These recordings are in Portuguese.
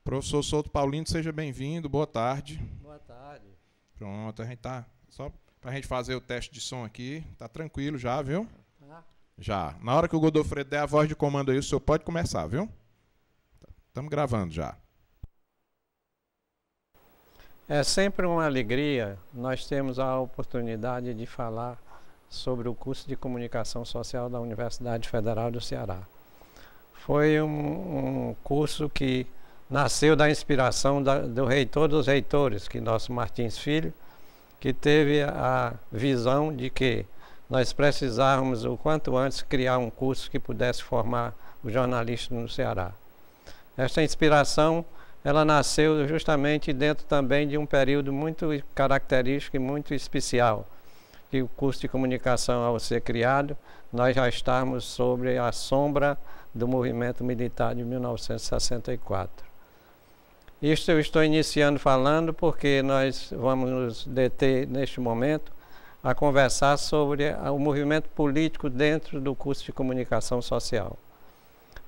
Professor Souto Paulino, seja bem-vindo, boa tarde. Boa tarde. Pronto, a gente tá só para a gente fazer o teste de som aqui, tá tranquilo já, viu? Tá. Já. Na hora que o Godofredo der a voz de comando aí, o senhor pode começar, viu? Estamos gravando já. É sempre uma alegria nós temos a oportunidade de falar sobre o curso de Comunicação Social da Universidade Federal do Ceará. Foi um curso que nasceu da inspiração do reitor dos reitores, que nosso Martins Filho, que teve a visão de que nós precisávamos o quanto antes criar um curso que pudesse formar os jornalistas no Ceará. Esta inspiração, ela nasceu justamente dentro também de um período muito característico e muito especial, que o curso de comunicação, ao ser criado, nós já estávamos sobre a sombra do movimento militar de 1964. Isto eu estou iniciando falando porque nós vamos nos deter neste momento a conversar sobre o movimento político dentro do curso de comunicação social.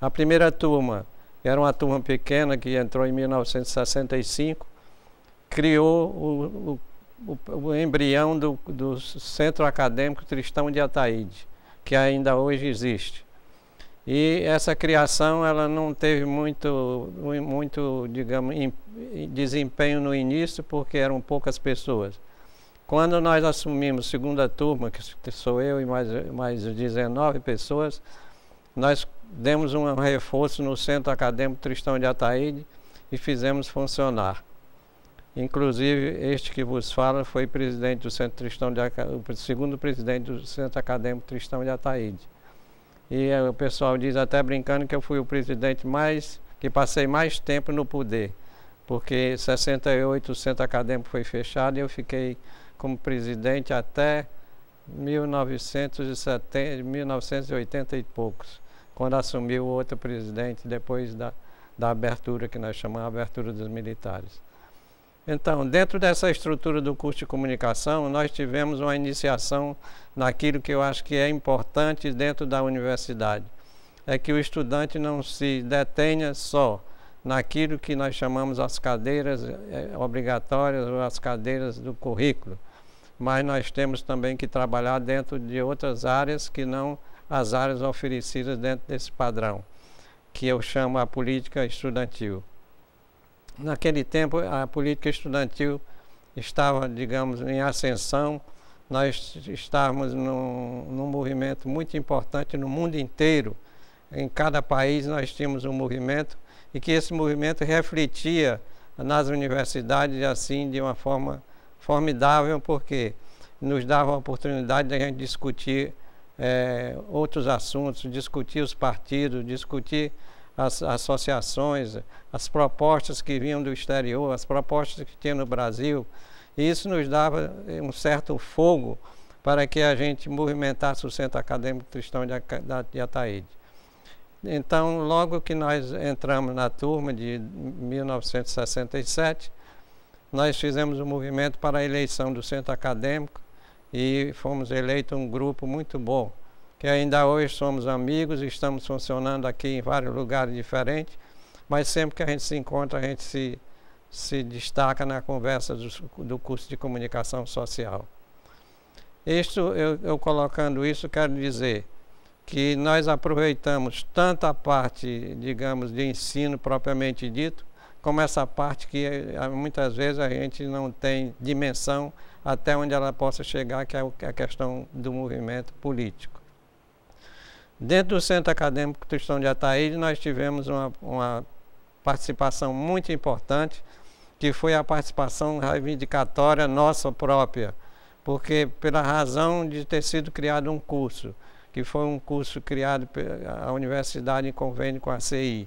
A primeira turma, era uma turma pequena que entrou em 1965, criou o embrião do Centro Acadêmico Tristão de Ataíde, que ainda hoje existe. E essa criação ela não teve muito, digamos, desempenho no início, porque eram poucas pessoas. Quando nós assumimos a segunda turma, que sou eu e mais 19 pessoas, nós demos um reforço no Centro Acadêmico Tristão de Ataíde e fizemos funcionar. Inclusive, este que vos fala foi presidente do Centro Tristão de Ataíde, o segundo presidente do Centro Acadêmico Tristão de Ataíde. E o pessoal diz até brincando que eu fui o presidente que passei mais tempo no poder, porque em 68 o Centro Acadêmico foi fechado e eu fiquei como presidente até 1980 e poucos, quando assumiu o outro presidente depois da abertura, que nós chamamos de abertura dos militares. Então, dentro dessa estrutura do curso de comunicação, nós tivemos uma iniciação naquilo que eu acho que é importante dentro da universidade. É que o estudante não se detenha só naquilo que nós chamamos as cadeiras obrigatórias ou as cadeiras do currículo, mas nós temos também que trabalhar dentro de outras áreas que não as áreas oferecidas dentro desse padrão, que eu chamo a política estudantil. Naquele tempo, a política estudantil estava, digamos, em ascensão. Nós estávamos num movimento muito importante no mundo inteiro. Em cada país nós tínhamos um movimento e que esse movimento refletia nas universidades assim de uma forma formidável, porque nos dava a oportunidade de a gente discutir outros assuntos, discutir os partidos, discutir as associações, as propostas que vinham do exterior, as propostas que tinha no Brasil. E isso nos dava um certo fogo para que a gente movimentasse o Centro Acadêmico Tristão de Ataíde. Então, logo que nós entramos na turma de 1967, nós fizemos um movimento para a eleição do Centro Acadêmico e fomos eleitos um grupo muito bom, que ainda hoje somos amigos, estamos funcionando aqui em vários lugares diferentes, mas sempre que a gente se encontra, a gente se destaca na conversa do curso de comunicação social. Eu colocando isso, quero dizer que nós aproveitamos tanto a parte, digamos, de ensino propriamente dito, como essa parte que muitas vezes a gente não tem dimensão até onde ela possa chegar, que é a questão do movimento político. Dentro do Centro Acadêmico Tristão de Ataíde, nós tivemos uma participação muito importante, que foi a participação reivindicatória nossa própria, porque pela razão de ter sido criado um curso, que foi um curso criado pela universidade em convênio com a CI,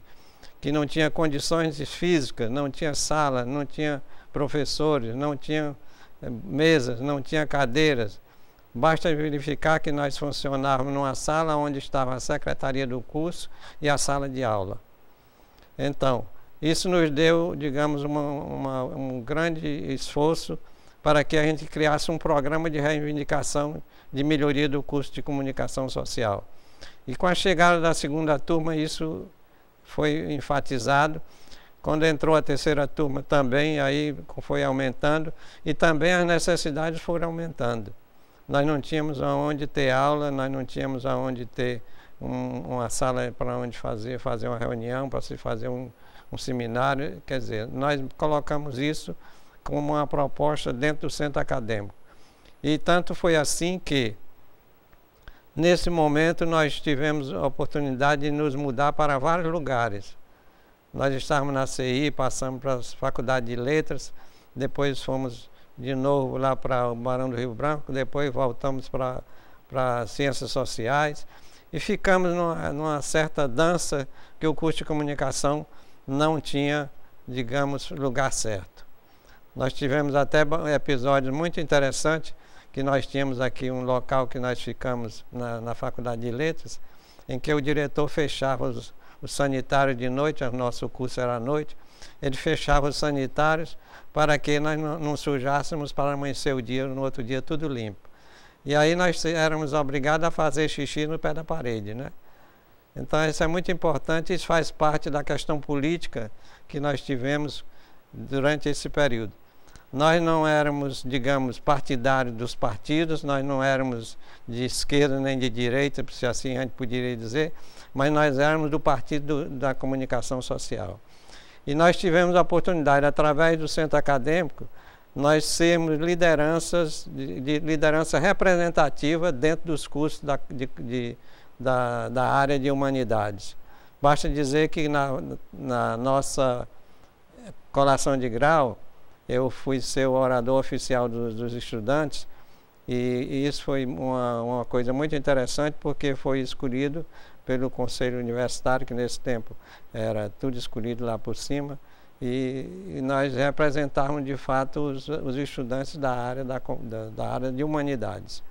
que não tinha condições físicas, não tinha sala, não tinha professores, não tinha mesas, não tinha cadeiras. Basta verificar que nós funcionávamos numa sala onde estava a secretaria do curso e a sala de aula. Então, isso nos deu, digamos, um grande esforço para que a gente criasse um programa de reivindicação de melhoria do curso de comunicação social. E com a chegada da segunda turma, isso foi enfatizado, Quando entrou a terceira turma também, aí foi aumentando e também as necessidades foram aumentando. Nós não tínhamos aonde ter aula, nós não tínhamos aonde ter uma sala para onde fazer uma reunião, para se fazer um seminário. Quer dizer, nós colocamos isso como uma proposta dentro do centro acadêmico. E tanto foi assim que, nesse momento, nós tivemos a oportunidade de nos mudar para vários lugares. Nós estávamos na CI, passamos para a Faculdade de Letras, depois fomos de novo lá para o Barão do Rio Branco, depois voltamos para Ciências Sociais e ficamos numa certa dança que o curso de comunicação não tinha, digamos, lugar certo. Nós tivemos até episódios muito interessantes, que nós tínhamos aqui um local que nós ficamos na Faculdade de Letras, em que o diretor fechava os sanitários de noite, o nosso curso era à noite, ele fechava os sanitários para que nós não sujássemos para amanhecer o dia, no outro dia tudo limpo. E aí nós éramos obrigados a fazer xixi no pé da parede, né? Então isso é muito importante, isso faz parte da questão política que nós tivemos durante esse período. Nós não éramos, digamos, partidários dos partidos, nós não éramos de esquerda nem de direita, se assim a gente poderia dizer, mas nós éramos do Partido da Comunicação Social. E nós tivemos a oportunidade, através do centro acadêmico, nós sermos lideranças, de liderança representativa dentro dos cursos da área de humanidades. Basta dizer que na nossa colação de grau, eu fui ser o orador oficial dos estudantes, e isso foi uma coisa muito interessante, porque foi escolhido pelo Conselho Universitário, que nesse tempo era tudo escolhido lá por cima, e nós representávamos de fato os estudantes da área de humanidades.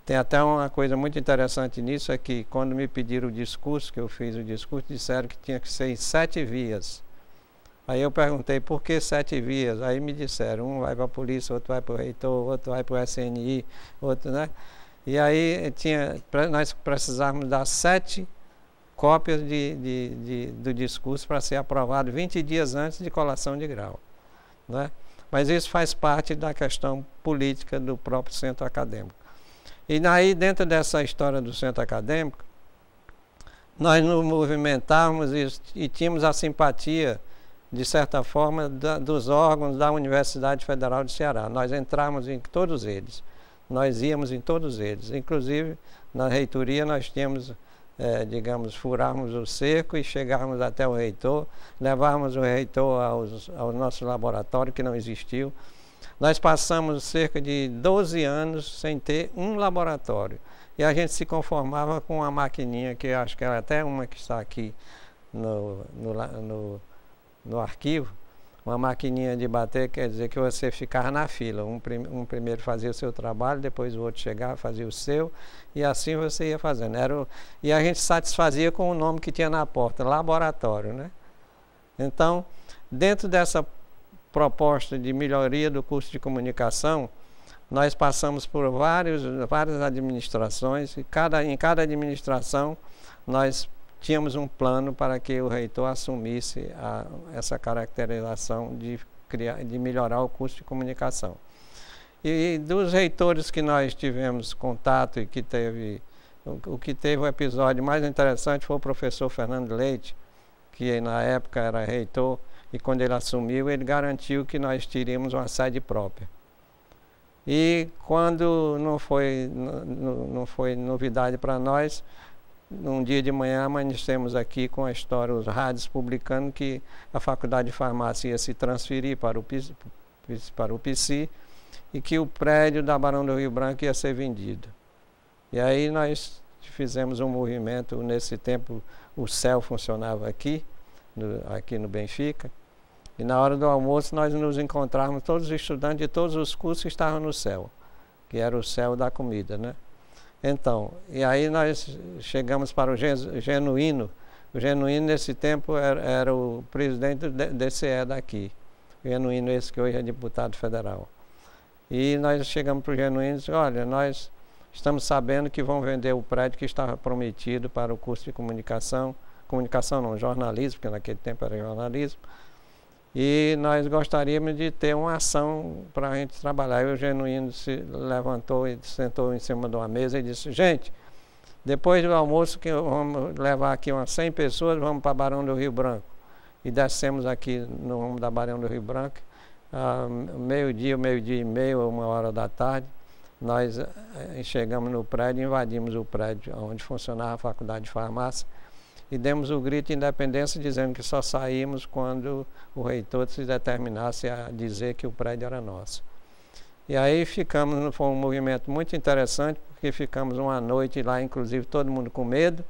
Tem até uma coisa muito interessante nisso, é que quando me pediram o discurso, que eu fiz o discurso, disseram que tinha que ser em 7 vias. Aí eu perguntei por que 7 vias, aí me disseram, um vai para a polícia, outro vai para o reitor, outro vai para o SNI, outro, né? E aí nós precisávamos dar 7 cópias do discurso para ser aprovado 20 dias antes de colação de grau, né? Mas isso faz parte da questão política do próprio centro acadêmico. E aí, dentro dessa história do centro acadêmico, nós nos movimentávamos e tínhamos a simpatia, de certa forma, dos órgãos da Universidade Federal de Ceará. Nós entramos em todos eles, nós íamos em todos eles. Inclusive, na reitoria nós tínhamos, digamos, furarmos o cerco e chegarmos até o reitor, levarmos o reitor ao nosso laboratório, que não existiu. Nós passamos cerca de 12 anos sem ter um laboratório. E a gente se conformava com uma maquininha, que acho que era até uma que está aqui no arquivo, uma maquininha de bater, quer dizer que você ficava na fila, um primeiro fazia o seu trabalho, depois o outro chegava, fazia o seu, e assim você ia fazendo. E a gente satisfazia com o nome que tinha na porta, laboratório, né? Então, dentro dessa proposta de melhoria do curso de comunicação, nós passamos por várias administrações, e em cada administração nós tínhamos um plano para que o reitor assumisse essa caracterização de melhorar o curso de comunicação. E dos reitores que nós tivemos contato e o que teve o episódio mais interessante foi o professor Fernando Leite, que na época era reitor, e quando ele assumiu, ele garantiu que nós teríamos uma sede própria. E quando não foi novidade para nós, num dia de manhã amanhecemos aqui com a história, os rádios publicando que a Faculdade de Farmácia ia se transferir para o PC e que o prédio da Barão do Rio Branco ia ser vendido. E aí nós fizemos um movimento. Nesse tempo o CEL funcionava aqui no Benfica, e na hora do almoço nós nos encontrávamos, todos os estudantes de todos os cursos estavam no CEL, que era o CEL da comida, né? Então, e aí nós chegamos para o Genuíno. O Genuíno, nesse tempo, era o presidente do DCE daqui. O Genuíno, esse que hoje é deputado federal. E nós chegamos para o Genuíno e disse: olha, nós estamos sabendo que vão vender o prédio que estava prometido para o curso de comunicação comunicação não, jornalismo, porque naquele tempo era jornalismo. E nós gostaríamos de ter uma ação para a gente trabalhar. E o Genuíno se levantou e sentou em cima de uma mesa e disse: gente, depois do almoço, que vamos levar aqui umas 100 pessoas, vamos para Barão do Rio Branco. E descemos aqui no rumo da Barão do Rio Branco, meio-dia e meio, 1h da tarde. Nós chegamos no prédio, invadimos o prédio onde funcionava a Faculdade de Farmácia e demos o grito de independência, dizendo que só saímos quando o reitor se determinasse a dizer que o prédio era nosso. E aí ficamos, foi um movimento muito interessante, porque ficamos uma noite lá, inclusive todo mundo com medo,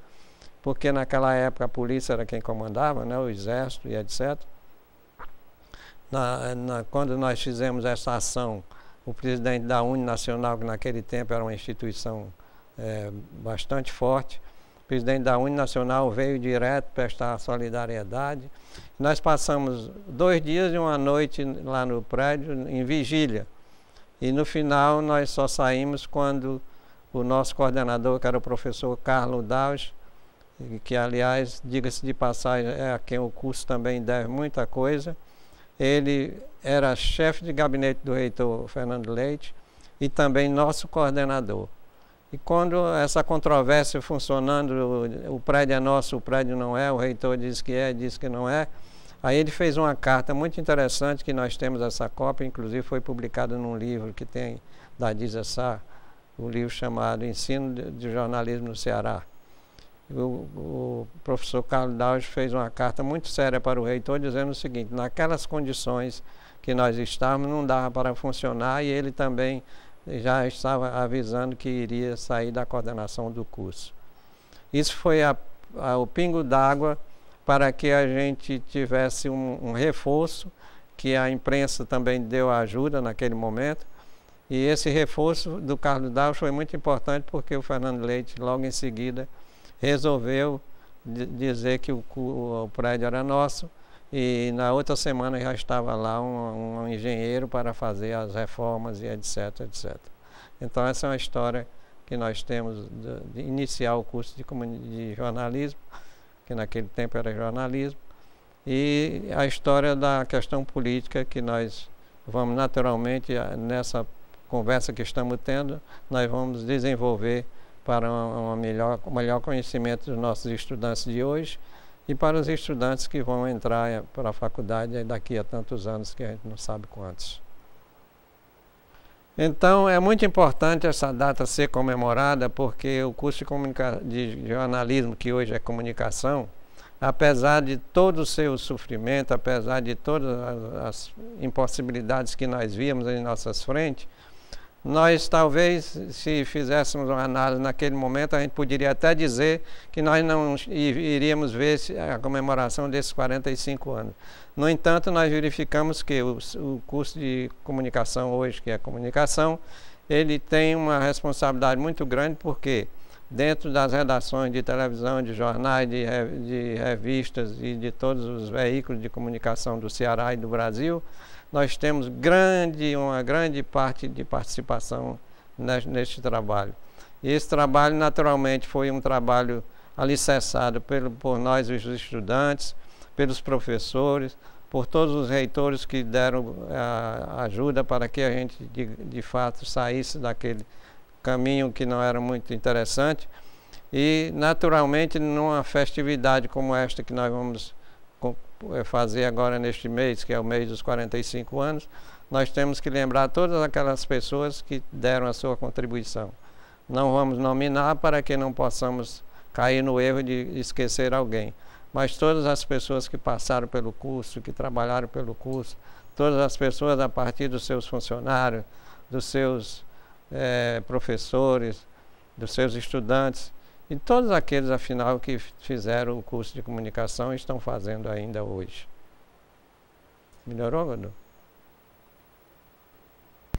porque naquela época a polícia era quem comandava, né, o exército e etc. Quando nós fizemos essa ação, o presidente da Uninacional, que naquele tempo era uma instituição bastante forte, o presidente da Uninacional veio direto prestar solidariedade. Nós passamos 2 dias e uma noite lá no prédio, em vigília. E no final nós só saímos quando o nosso coordenador, que era o professor Carlos Daus, que aliás, diga-se de passagem, é a quem o curso também deve muita coisa. Ele era chefe de gabinete do reitor Fernando Leite e também nosso coordenador. E quando essa controvérsia funcionando, o prédio é nosso, o prédio não é, o reitor diz que não é, aí ele fez uma carta muito interessante, que nós temos essa cópia, inclusive foi publicada num livro que tem da Disa Sá, o livro chamado Ensino de Jornalismo no Ceará. O professor Carlos Daus fez uma carta muito séria para o reitor, dizendo o seguinte: naquelas condições que nós estávamos, não dava para funcionar, e ele também já estava avisando que iria sair da coordenação do curso. Isso foi o pingo d'água para que a gente tivesse um reforço, que a imprensa também deu ajuda naquele momento. E esse reforço do Carlos Daus foi muito importante, porque o Fernando Leite, logo em seguida, resolveu dizer que o prédio era nosso, e na outra semana já estava lá um engenheiro para fazer as reformas e etc, etc. Então essa é uma história que nós temos de iniciar o curso de jornalismo, que naquele tempo era jornalismo, e a história da questão política, que nós vamos naturalmente, nessa conversa que estamos tendo, nós vamos desenvolver para um melhor conhecimento dos nossos estudantes de hoje e para os estudantes que vão entrar para a faculdade daqui a tantos anos, que a gente não sabe quantos. Então, é muito importante essa data ser comemorada, porque o curso de jornalismo, que hoje é comunicação, apesar de todo o seu sofrimento, apesar de todas as impossibilidades que nós víamos em nossas frentes, nós talvez, se fizéssemos uma análise naquele momento, a gente poderia até dizer que nós não iríamos ver a comemoração desses 45 anos. No entanto, nós verificamos que o curso de comunicação hoje, que é comunicação, ele tem uma responsabilidade muito grande, porque dentro das redações de televisão, de jornais, de revistas e de todos os veículos de comunicação do Ceará e do Brasil, nós temos uma grande parte de participação neste trabalho. E esse trabalho, naturalmente, foi um trabalho alicerçado por nós, os estudantes, pelos professores, por todos os reitores que deram ajuda para que a gente, de fato, saísse daquele caminho que não era muito interessante. E, naturalmente, numa festividade como esta que nós vamos fazer agora neste mês, que é o mês dos 45 anos, nós temos que lembrar todas aquelas pessoas que deram a sua contribuição. Não vamos nominar para que não possamos cair no erro de esquecer alguém, mas todas as pessoas que passaram pelo curso, que trabalharam pelo curso, todas as pessoas a partir dos seus funcionários, dos seus professores, dos seus estudantes, e todos aqueles, afinal, que fizeram o curso de comunicação e estão fazendo ainda hoje. Melhorou, Godô?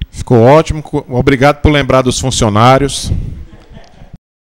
Ficou ótimo. Obrigado por lembrar dos funcionários.